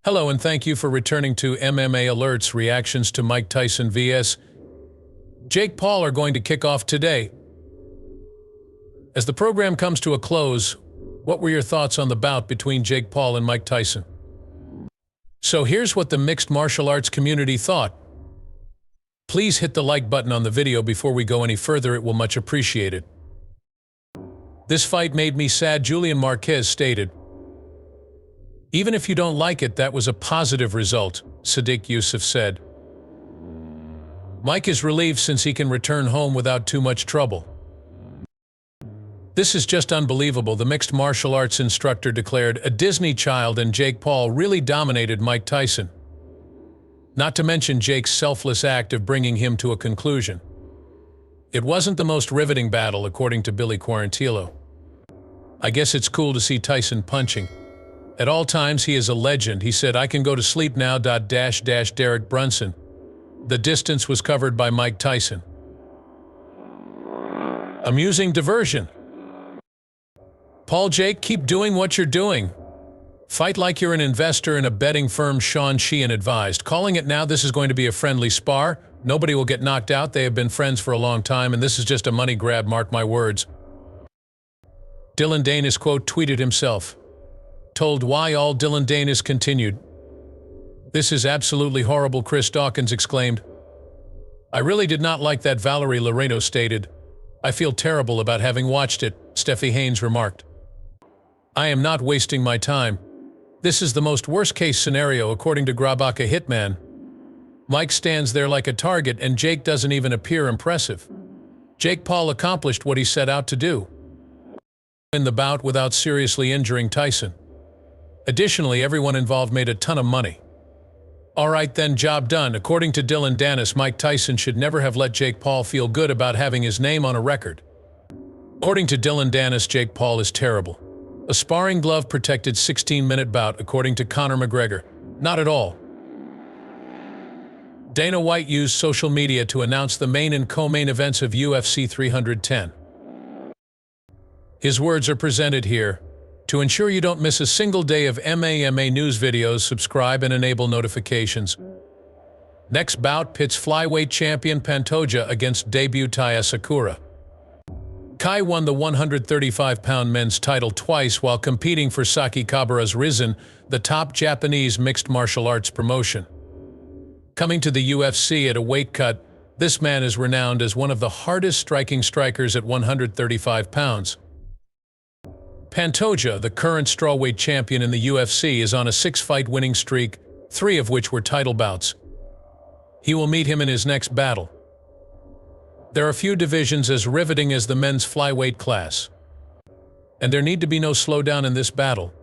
Hello and thank you for returning to MMA Alerts reactions to Mike Tyson vs. Jake Paul are going to kick off today. As the program comes to a close, what were your thoughts on the bout between Jake Paul and Mike Tyson? So here's what the mixed martial arts community thought. Please hit the like button on the video before we go any further, it will much appreciated. This fight made me sad, Julian Marquez stated. Even if you don't like it, that was a positive result, Sadiq Yusuf said. Mike is relieved since he can return home without too much trouble. This is just unbelievable, the mixed martial arts instructor declared. A Disney child and Jake Paul really dominated Mike Tyson. Not to mention Jake's selfless act of bringing him to a conclusion. It wasn't the most riveting battle, according to Billy Quarantillo. I guess it's cool to see Tyson punching. At all times he is a legend, he said. I can go to sleep now. Derek Brunson. The distance was covered by Mike Tyson. Amusing diversion. Paul, Jake, keep doing what you're doing. Fight like you're an investor in a betting firm, Sean Sheehan advised. Calling it now, this is going to be a friendly spar. Nobody will get knocked out. They have been friends for a long time, and this is just a money grab, mark my words. Dylan Danis, quote, tweeted himself. Told why all Dylan Danis continued. This is absolutely horrible, Chris Dawkins exclaimed. I really did not like that, Valerie Loreno stated. I feel terrible about having watched it, Steffi Haynes remarked. I am not wasting my time. This is the most worst-case scenario, according to Grabaka Hitman. Mike stands there like a target and Jake doesn't even appear impressive. Jake Paul accomplished what he set out to do. In the bout without seriously injuring Tyson. Additionally, everyone involved made a ton of money. Alright then, job done. According to Dylan Danis, Mike Tyson should never have let Jake Paul feel good about having his name on a record. According to Dylan Danis, Jake Paul is terrible. A sparring glove protected 16-minute bout, according to Conor McGregor. Not at all. Dana White used social media to announce the main and co-main events of UFC 310. His words are presented here. To ensure you don't miss a single day of MMA news videos, subscribe and enable notifications. Next bout pits flyweight champion Pantoja against debut Taya Sakura. Kai won the 135-pound men's title twice while competing for Saki Kabara's Risen, the top Japanese mixed martial arts promotion. Coming to the UFC at a weight cut, this man is renowned as one of the hardest striking strikers at 135 pounds. Pantoja, the current strawweight champion in the UFC, is on a 6-fight winning streak, 3 of which were title bouts. He will meet him in his next battle. There are few divisions as riveting as the men's flyweight class. And there need to be no slowdown in this battle.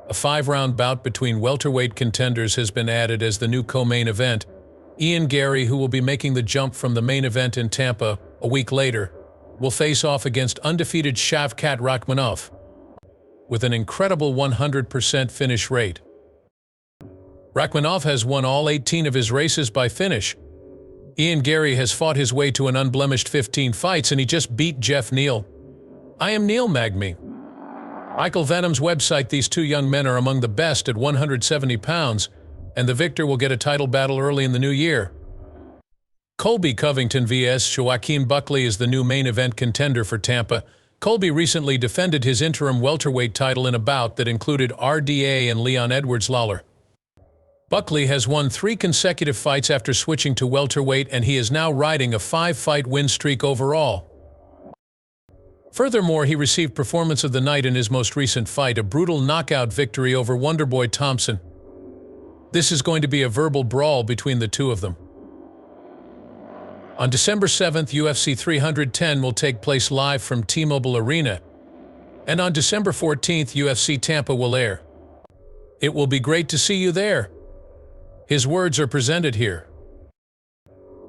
A 5-round bout between welterweight contenders has been added as the new co-main event. Ian Gary, who will be making the jump from the main event in Tampa a week later, will face off against undefeated Shavkat Rakhmonov, with an incredible 100% finish rate. Rakhmonov has won all 18 of his races by finish. Ian Gary has fought his way to an unblemished 15 fights and he just beat Jeff Neal. I am Neil Magme. Michael Venom's website, these two young men are among the best at 170 pounds, and the victor will get a title battle early in the new year. Colby Covington vs. Joaquin Buckley is the new main event contender for Tampa. Colby recently defended his interim welterweight title in a bout that included RDA and Leon Edwards Lawler. Buckley has won 3 consecutive fights after switching to welterweight, and he is now riding a 5-fight win streak overall. Furthermore, he received performance of the night in his most recent fight, a brutal knockout victory over Wonderboy Thompson. This is going to be a verbal brawl between the two of them. On December 7th, UFC 310 will take place live from T-Mobile Arena, and on December 14th, UFC Tampa will air. It will be great to see you there. His words are presented here.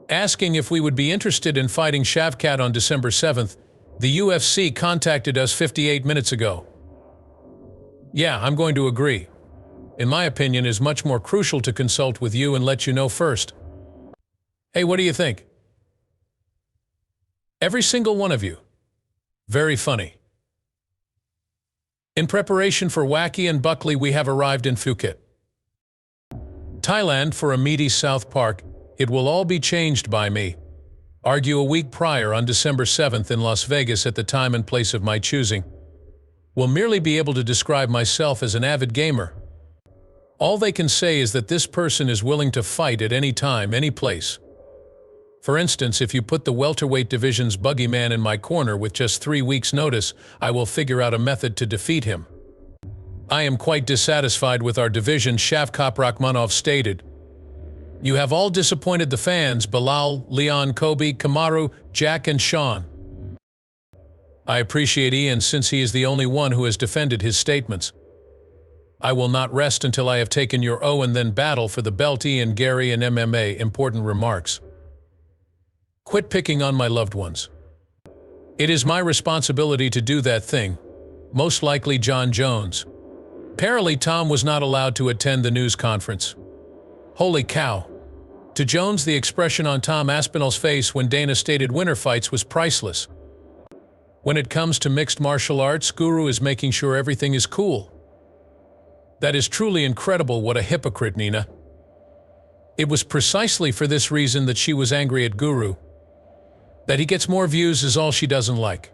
Asking if we would be interested in fighting Shavkat on December 7th, the UFC contacted us 58 minutes ago. Yeah, I'm going to agree. In my opinion, it is much more crucial to consult with you and let you know first. Hey, what do you think? Every single one of you. Very funny. In preparation for Wacky and Buckley, we have arrived in Phuket. Thailand for a meaty South Park. It will all be changed by me. Argue a week prior on December 7th in Las Vegas at the time and place of my choosing. Will merely be able to describe myself as an avid gamer. All they can say is that this person is willing to fight at any time, any place. For instance, if you put the welterweight division's boogeyman in my corner with just 3 weeks' notice, I will figure out a method to defeat him. I am quite dissatisfied with our division, Shavkat Rakhmonov stated. You have all disappointed the fans, Bilal, Leon, Kobe, Kamaru, Jack and Sean. I appreciate Ian since he is the only one who has defended his statements. I will not rest until I have taken your O and then battle for the belt. Ian, Gary and MMA. Important remarks. Quit picking on my loved ones. It is my responsibility to do that thing. Most likely John Jones. Apparently Tom was not allowed to attend the news conference. Holy cow. To Jones, the expression on Tom Aspinall's face when Dana stated winner fights was priceless. When it comes to mixed martial arts, Guru is making sure everything is cool. That is truly incredible. What a hypocrite, Nina. It was precisely for this reason that she was angry at Guru. That he gets more views is all she doesn't like.